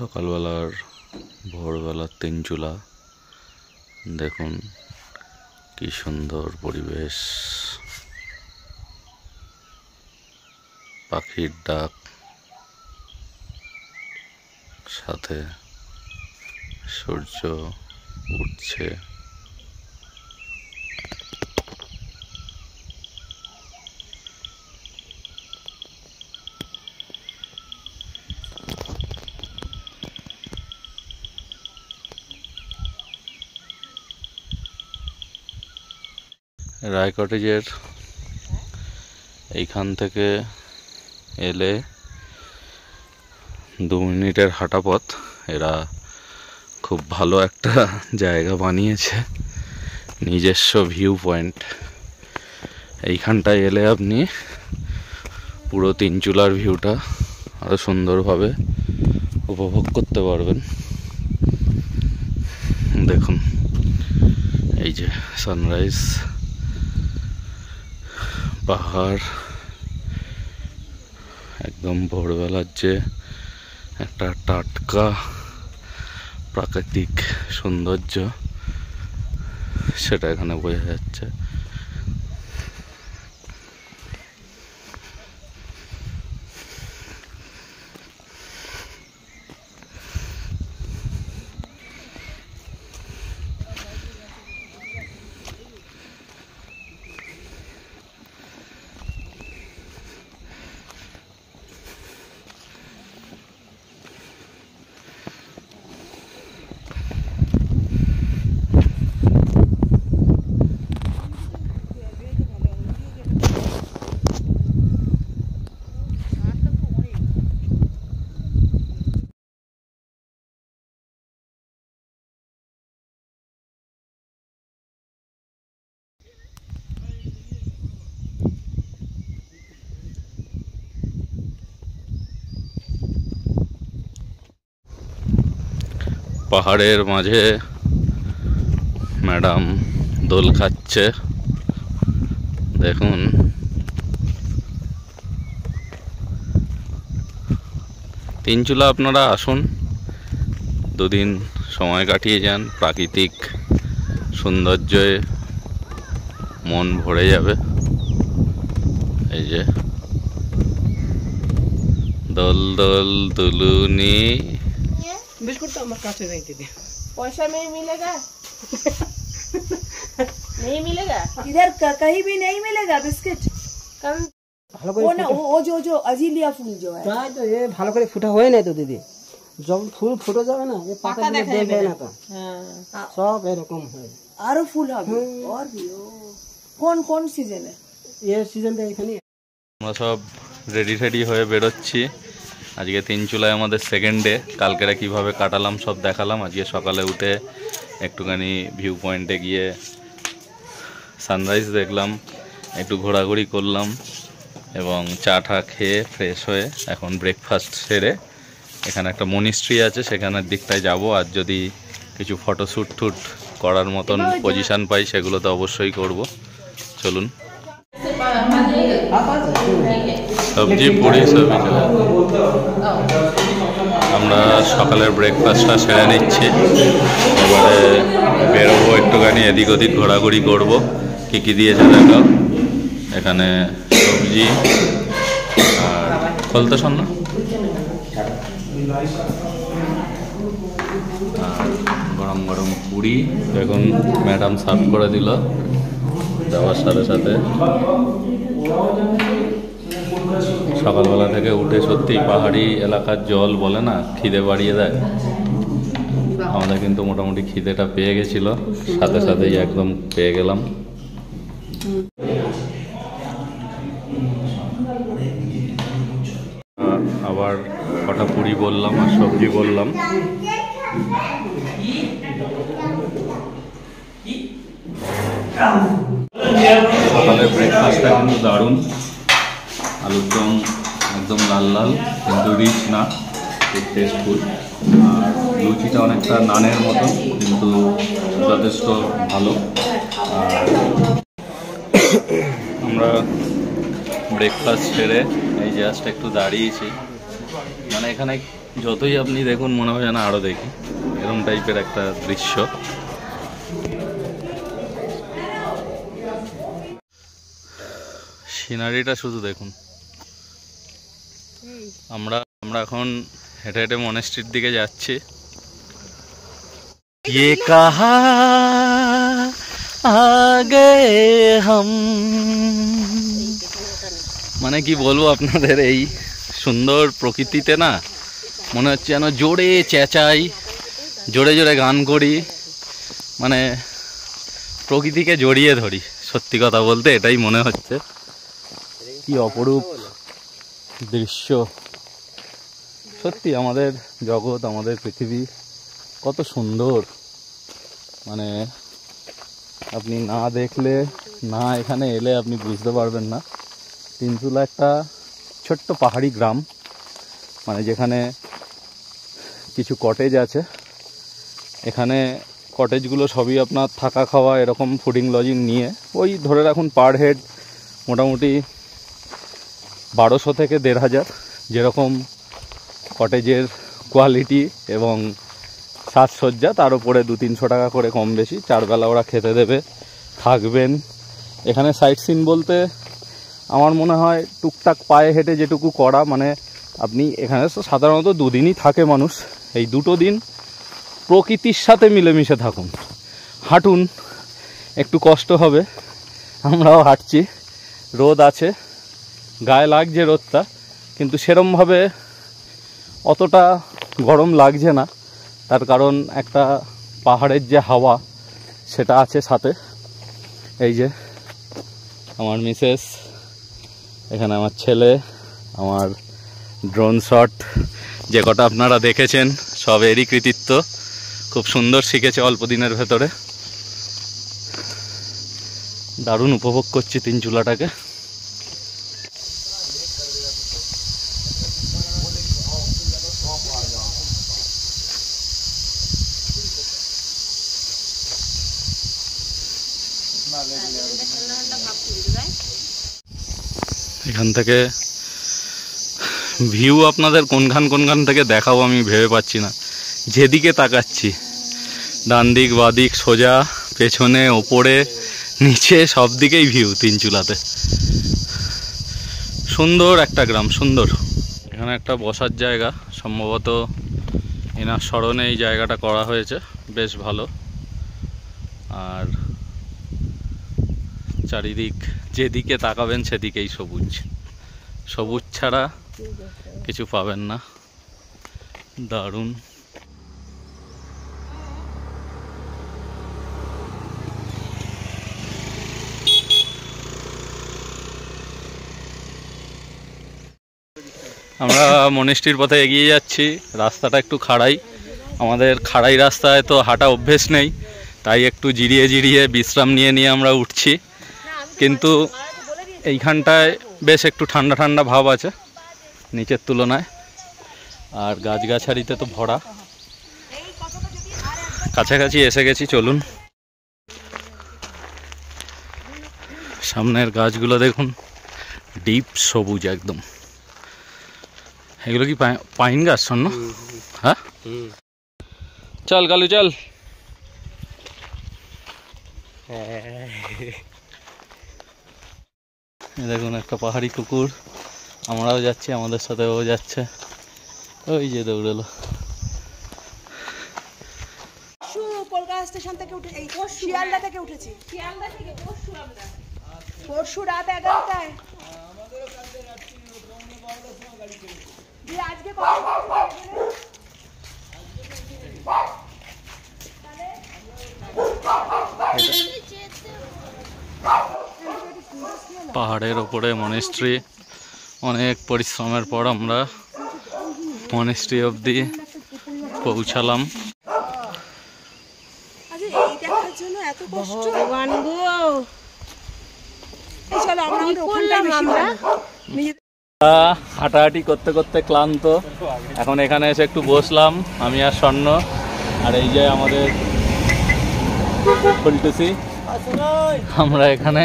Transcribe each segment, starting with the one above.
সকালবেলার ভোরবেলার তিনচুলা দেখুন কি সুন্দর পরিবেশ, পাখির ডাক, সাথে সূর্য উঠছে। রায় কটেজের এইখান থেকে এলে 2 মিনিটের হাঁটা পথ। এরা খুব ভালো একটা জায়গা বানিয়েছে, নিজস্ব ভিউ পয়েন্ট। এইখানটায় এলে আপনি পুরো তিনচুলার ভিউটা আরো সুন্দরভাবে উপভোগ করতে পারবেন। দেখুন এই যে সানরাইজ, পাহাড়, একদম ভোরবেলার যে একটা টাটকা প্রাকৃতিক সৌন্দর্য সেটা এখানে বোঝা যাচ্ছে। পাহাড়ের মাঝে ম্যাডাম দোল খাচ্ছে, দেখুন। তিনচুলা আপনারা আসুন, 2 দিন সময় কাটিয়ে যান, প্রাকৃতিক সৌন্দর্যে মন ভরে যাবে। এই যে দোল দোল দুলুনি। बिस्कुट तो हमारे काटे नहीं थे। पैसा में मिलेगा? नहीं मिलेगा इधर कहीं भी नहीं मिलेगा बिस्किट। वो ना वो जो अजीलिया फूल जो है ताई तो ये ভালো করে ফুটা হয় না তো দিদি, যখন ফুল ফুটে যাবে না এই পাতা দেখে না তো সব এরকম হয়। आरो फूल হবে और भी कौन सीजन है ये सीजनটা এখানে। আমরা সব রেডি হয়ে বেরোচ্ছি। আজকে তিনচুলায় আমাদের সেকেন্ড ডে। কালকেরা কিভাবে কাটালাম সব দেখালাম। আজকে সকালে উঠে একটুখানি ভিউ পয়েন্টে গিয়ে সানরাইজ দেখলাম, একটু ঘোরাঘুরি করলাম এবং চা টা খেয়ে ফ্রেশ হয়ে এখন ব্রেকফাস্ট সেরে এখানে একটা মনিস্ট্রি আছে সেখানের দিকটায় যাব। আর যদি কিছু ফটোশ্যুট করার মতন পজিশন পাই সেগুলো তো অবশ্যই করব। চলুন। সবজি পুরি সবই চলে। আমরা সকালের ব্রেকফাস্টটা সেরে নিচ্ছি, এবারে বেরোবো, একটুখানি এদিক ওদিক ঘোরাঘুরি করবো। কী দিয়েছে দেখো, এখানে সবজি আর খোলতে সন্না আর গরম গরম পুরি। দেখুন ম্যাডাম সার্ভ করে দিল দেওয়ার সাথে সাথে। সকালবেলা থেকে উঠে সত্যি পাহাড়ি এলাকার জল বলে না খিদে বাড়িয়ে দেয়। আমাদের কিন্তু মোটামুটি খিদেটা পেয়ে গেছিল, সাথে সাথেই একদম পেয়ে গেলাম। আবার কটা পুরি বললাম আর সবজি বললাম। সকালের ব্রেকফাস্টটা কিন্তু দারুণ। আলুর দম একদম লাল লাল, কিন্তু রিচ না, খুব টেস্টফুল। আর লুচিটা অনেকটা নানের মতন, কিন্তু যথেষ্ট ভালো। আর আমরা ব্রেকফাস্ট সেরে এই জাস্ট একটু দাঁড়িয়েছি, মানে এখানে যতই আপনি দেখুন মনে হয় না আরো দেখি, এরকম টাইপের একটা দৃশ্য। সিনারিটা শুধু দেখুন। আমরা এখন হেঁটে হেঁটে মনেস্ট্রির দিকে যাচ্ছি। ये कहा आगे हम, মানে কি বলবো আপনাদের, এই সুন্দর প্রকৃতিতে না মনে হচ্ছে যেন জোরে চেঁচাই, জোরে জোরে গান করি, মানে প্রকৃতিকে জড়িয়ে ধরি। সত্যি কথা বলতে এটাই মনে হচ্ছে। কি অপরূপ দৃশ্য সত্যি। আমাদের জগৎ, আমাদের পৃথিবী কত সুন্দর, মানে আপনি না দেখলে, না এখানে এলে আপনি বুঝতে পারবেন না। তিনচুলা একটা ছোট্ট পাহাড়ি গ্রাম, মানে যেখানে কিছু কটেজ আছে। এখানে কটেজগুলো সবই আপনার থাকা খাওয়া এরকম ফুডিং লজিং নিয়ে, ওই ধরে রাখুন পার হেড মোটামুটি 1200 থেকে 1500, যেরকম কটেজের কোয়ালিটি এবং সাজসজ্জা, তার উপরে 200-300 টাকা করে কম বেশি 4 বেলা ওরা খেতে দেবে, থাকবেন। এখানে সাইট সিন বলতে আমার মনে হয় টুকটাক পায়ে হেঁটে যেটুকু করা, মানে আপনি এখানে তো সাধারণত 2 দিনই থাকে মানুষ, এই 2টো দিন প্রকৃতির সাথে মিলেমিশে থাকুন, হাঁটুন। একটু কষ্ট হবে, আমরাও হাঁটছি, রোদ আছে, গায়ে লাগছে রোদটা, কিন্তু সেরমভাবে অতটা গরম লাগছে না। তার কারণ একটা পাহাড়ের যে হাওয়া সেটা আছে সাথে। এই যে আমার মিসেস, এখানে আমার ছেলে, আমার ড্রোন শট যে কটা আপনারা দেখেছেন সব এরই কৃতিত্ব। খুব সুন্দর শিখেছে অল্প দিনের ভেতরে। দারুণ উপভোগ করছি তিনচুলাটাকে। এখান থেকে ভিউ আপনাদের কোনখান থেকে দেখাবো আমি ভেবে পাচ্ছি না। যেদিকে তাকাচ্ছি, ডান দিক বাঁ দিক সোজা পেছনে ওপরে নিচে সব দিকেই ভিউ তিনচুলাতে। সুন্দর একটা গ্রাম, সুন্দর। এখানে একটা বসার জায়গা, সম্ভবত এনার স্মরণে এই জায়গাটা করা হয়েছে, বেশ ভালো। আর চারিদিক যেদিকে তাকাবেন সেদিকেই সবুজ, সবুজ ছাড়া কিছু পাবেন না। দারুণ। আমরা মনেস্ট্রির পথে এগিয়ে যাচ্ছি। রাস্তাটা একটু খাড়াই, আমাদের খাড়াই রাস্তায় তো হাঁটা অভ্যেস নেই, তাই একটু জিরিয়ে জিরিয়ে বিশ্রাম নিয়ে নিয়ে আমরা উঠছি। কিন্তু এইখানটায় বেশ একটু ঠান্ডা ঠান্ডা ভাব আছে নিচের তুলনায়, আর গাছগাছালিতে তো ভরা। কাছাকাছি এসে গেছি, চলুন। সামনের গাছগুলো দেখুন, ডিপ সবুজ একদম। এগুলো কি পাইন গাছ শোন? হ্যাঁ, চল কালু চল। দেখুন একটা পাহাড়ি কুকুর, আমরাও যাচ্ছি, আমাদের সাথে ও যাচ্ছে। ওই যে দৌড়েলো। কলকাতা স্টেশন থেকে উঠে, এই শিয়ালদা থেকে উঠেছি। পরশু রাত 11টায়। আজকে পাহাড়ের ওপরে মনেস্ট্রি, অনেক পরিশ্রমের পর আমরা মনেস্ট্রি অবধি পৌঁছালাম। হাঁটাহাঁটি করতে করতে ক্লান্ত, এখন এখানে এসে একটু বসলাম আমি আর স্বর্ণ, আর এই যে আমাদের ফুলটুসি। আমরা এখানে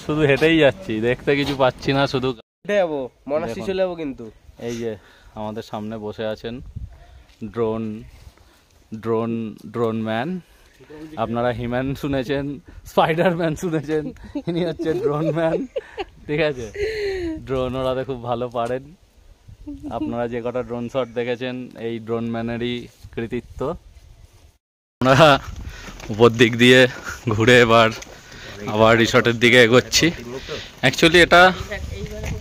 শুধু হেঁটেই যাচ্ছি, দেখতে কিছু পাচ্ছি না, শুধু উঠে যাবো, মনাস্ট্রি চলে যাবো কিন্তু। এই যে আমাদের সামনে বসে আছেন ড্রোন ড্রোন ড্রোন ম্যান। আপনারা হিম্যান শুনেছেন, স্পাইডারম্যান শুনেছেন, ইনি হচ্ছে ড্রোন ম্যান। ঠিক আছে, ড্রোন ওড়াতে খুব ভালো পারেন। আপনারা যে কটা ড্রোন শট দেখেছেন এই ড্রোন ম্যানেরই কৃতিত্ব। আমরা উপর দিক দিয়ে ঘুরে এবার আবার রিসর্টের দিকে এগোচ্ছি। অ্যাকচুয়ালি এটা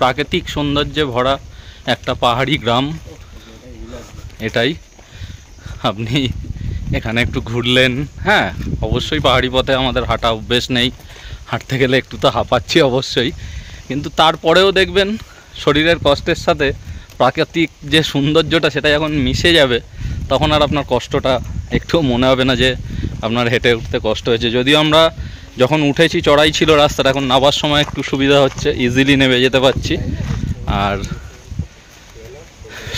প্রাকৃতিক সৌন্দর্যে ভরা একটা পাহাড়ি গ্রাম। এটাই, আপনি এখানে একটু ঘুরলেন। হ্যাঁ, অবশ্যই পাহাড়ি পথে আমাদের হাঁটা অভ্যেস নেই, হাঁটতে গেলে একটু তো হাঁপাচ্ছি অবশ্যই, কিন্তু তারপরেও দেখবেন শরীরের কষ্টের সাথে প্রাকৃতিক যে সৌন্দর্যটা সেটা যখন মিশে যাবে তখন আর আপনার কষ্টটা একটুও মনে হবে না যে আপনার হেঁটে উঠতে কষ্ট হয়েছে। যদিও আমরা যখন উঠেছি চড়াই ছিল রাস্তাটা, এখন নামার সময় একটু সুবিধা হচ্ছে, ইজিলি নেমে যেতে পারছি। আর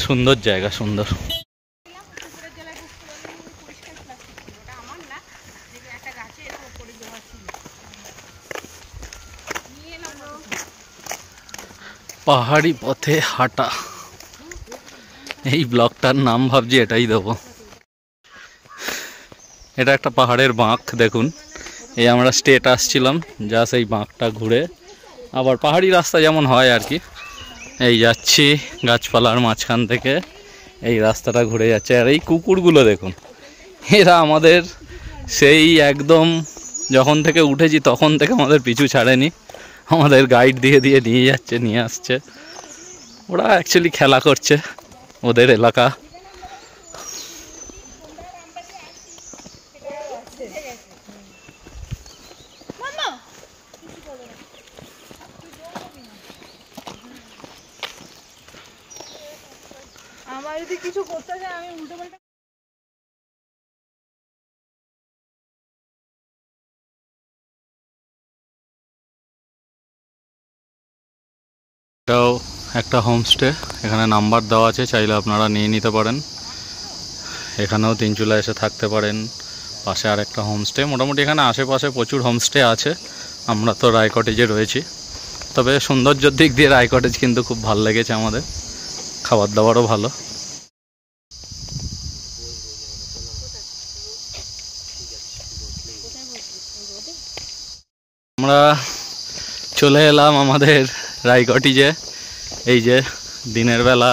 সুন্দর জায়গা, সুন্দর। পাহাড়ি পথে হাঁটা, এই ব্লগটার নাম ভাবছি এটাই দেবো। এটা একটা পাহাড়ের বাঁক, দেখুন। এই আমরা স্ট্রেট আসছিলাম, যা সেই বাঁকটা ঘুরে আবার পাহাড়ি রাস্তা যেমন হয় আর কি, এই যাচ্ছি গাছপালার মাঝখান থেকে, এই রাস্তাটা ঘুরে যাচ্ছে। আর এই কুকুরগুলো দেখুন, এরা আমাদের সেই একদম যখন থেকে উঠেছি তখন থেকে আমাদের পিছু ছাড়েনি, আমাদের গাইড দিয়ে দিয়ে নিয়ে যাচ্ছে, নিয়ে আসছে। ওরা অ্যাকচুয়ালি খেলা করছে ওদের এলাকা। আমার যদি কিছু করতে যায় আমি উল্টো পাল্টা। এটাও একটা হোমস্টে, এখানে নাম্বার দেওয়া আছে, চাইলে আপনারা নিয়ে নিতে পারেন। এখানেও তিনচুলা এসে থাকতে পারেন। পাশে আর একটা হোমস্টে, মোটামুটি এখানে আশেপাশে প্রচুর হোমস্টে আছে। আমরা তো রায় কটেজে রয়েছি, তবে সৌন্দর্যের দিক দিয়ে রায় কটেজ কিন্তু খুব ভালো লেগেছে আমাদের, খাবার দাবারও ভালো। আমরা চলে এলাম আমাদের রায় কটেজে। এই যে দিনের বেলা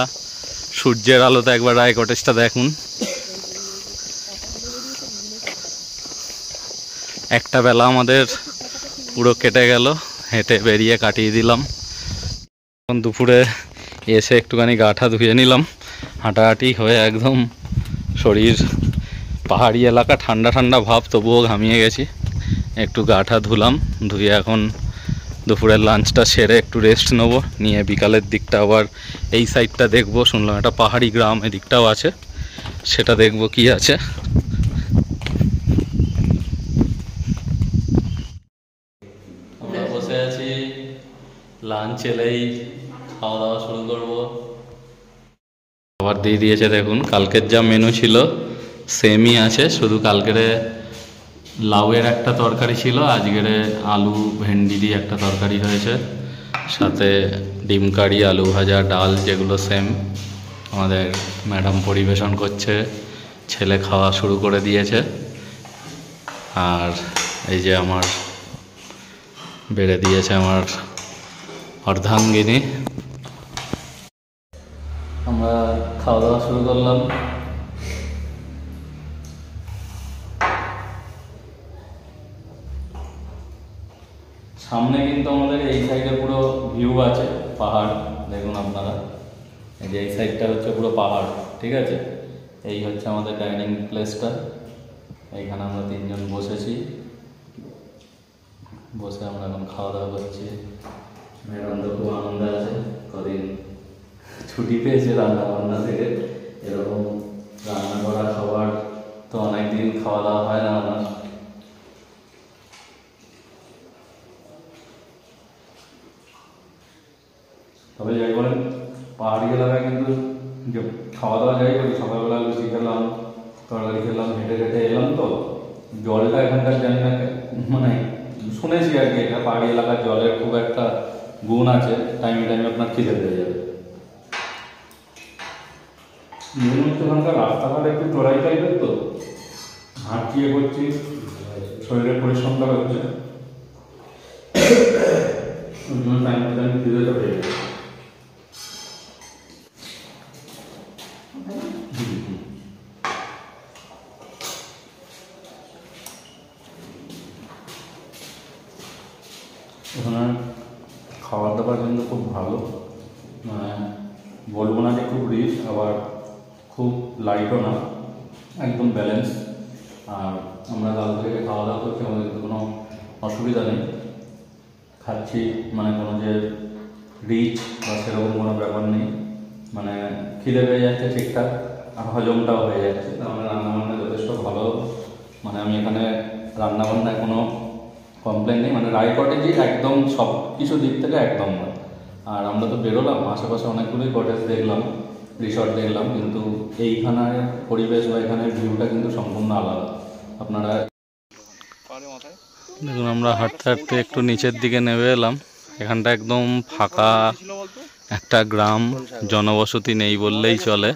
সূর্যের আলোতে একবার রায় কটেজটা দেখুন। একটা বেলা আমাদের পুরো কেটে গেল, হেঁটে বেরিয়ে কাটিয়ে দিলাম। এখন দুপুরে এসে একটুখানি গাটা ধুয়ে নিলাম, হাঁটাহাঁটি হয়ে একদম শরীর, পাহাড়ি এলাকা ঠান্ডা ঠান্ডা ভাব, তবুও ঘামিয়ে গেছি। একটু গাটা ধুলাম, ধুয়ে এখন দুপুরের লাঞ্চটা সেরে একটু রেস্ট নেবো, নিয়ে বিকালের দিকটা আবার এই সাইডটা দেখবো। শুনলাম একটা পাহাড়ি গ্রাম এদিকটাও আছে, সেটা দেখবো কি আছে। আমরা বসে আছি, লাঞ্চ এলেই খাওয়া দাওয়া শুরু করবো। খাবার দিয়ে দিয়েছে দেখুন, কালকের যা মেনু ছিল সেমই আছে, শুধু কালকের লাউয়ের একটা তরকারি ছিল, আজকের আলু ভেন্ডি দিয়ে একটা তরকারি হয়েছে, সাথে ডিম কারি, আলু ভাজা, ডাল, যেগুলো সেম। আমাদের ম্যাডাম পরিবেশন করছে, ছেলে খাওয়া শুরু করে দিয়েছে। আর এই যে আমার বেড়ে দিয়েছে আমার অর্ধাঙ্গিনী। আমরা খাওয়া দাওয়া শুরু করলাম। সামনে কিন্তু আমাদের এই সাইডে পুরো ভিউ আছে, পাহাড় দেখুন আপনারা। এই যে এই সাইডটা হচ্ছে পুরো পাহাড়, ঠিক আছে। এই হচ্ছে আমাদের ডাইনিং প্লেসটা, এইখানে আমরা তিনজন বসেছি, বসে আমরা এখন খাওয়া দাওয়া করছি। ম্যাডাম তো খুব আনন্দে আছে, কদিন ছুটি পেয়েছে রান্না বান্না থেকে। এরকম রান্না করা খাবার তো অনেকদিন খাওয়া দাওয়া হয় না আমার। তবে যাই বলেন, পাহাড়ি এলাকায় কিন্তু খাওয়া দাওয়া যাই করি, সকালবেলা লুচি খেলাম, তরকারি খেলাম, হেঁটে হেঁটে এলাম, তো জলটা এখানকার জানি না, মানে শুনেছি আর কি, এটা পাহাড়ি এলাকার জলের খুব একটা গুণ আছে, টাইমে টাইমে আপনার খিদে পেয়ে যাবে। মেন হচ্ছে ওখানকার রাস্তাঘাট একটু চড়াই টাইপের, তো হাঁটছি করছি, শরীরের পরিশ্রমটা হচ্ছে, ওই জন্য টাইমে টাইমে খিদেটা পেয়ে যাবে। ওখানে খাবার দাবার কিন্তু খুব ভালো, মানে বলবো না যে খুব রিচ, আবার খুব লাইটও না, একদম ব্যালেন্স। আর আমরা কাল থেকে খাওয়া দাওয়া করছি, আমাদের কিন্তু কোনো অসুবিধা নেই, খাচ্ছি, মানে কোনো যে রিচ বা সেরকম কোনো ব্যাপার নেই, মানে খিদে পেয়ে যাচ্ছে ঠিকঠাক, আর হজমটাও হয়ে যাচ্ছে। তার রান্নাবান্না যথেষ্ট ভালো, মানে আমি এখানে রান্নাবান্নায় কোনো কমপ্লেন নেই, মানে রায় কটেজই একদম সব কিছু দিক থেকে একদম না। আর আমরা তো বেরোলাম, আশেপাশে অনেকগুলোই কটেজ দেখলাম, রিসর্ট দেখলাম, কিন্তু এইখানের পরিবেশ বা এখানের ভিউটা কিন্তু সম্পূর্ণ আলাদা। আপনারা দেখুন, আমরা হাঁটতে হাঁটতে একটু নিচের দিকে নেমে এলাম। এখানটা একদম ফাঁকা একটা গ্রাম, জনবসতি নেই বললেই চলে।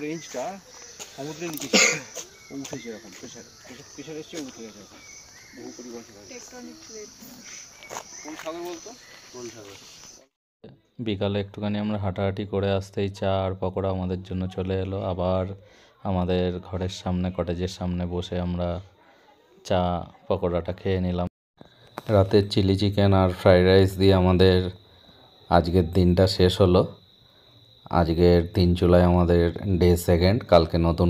বিকালে একটুখানি আমরা হাঁটাহাঁটি করে আসতেই চা আর পকোড়া আমাদের জন্য চলে এলো। আবার আমাদের ঘরের সামনে, কটেজের সামনে বসে আমরা চা পকোড়াটা খেয়ে নিলাম। রাতের চিলি চিকেন আর ফ্রাইড রাইস দিয়ে আমাদের আজকের দিনটা শেষ হলো। আজকের 3 জুলাই আমাদের ডে 2, কালকে নতুন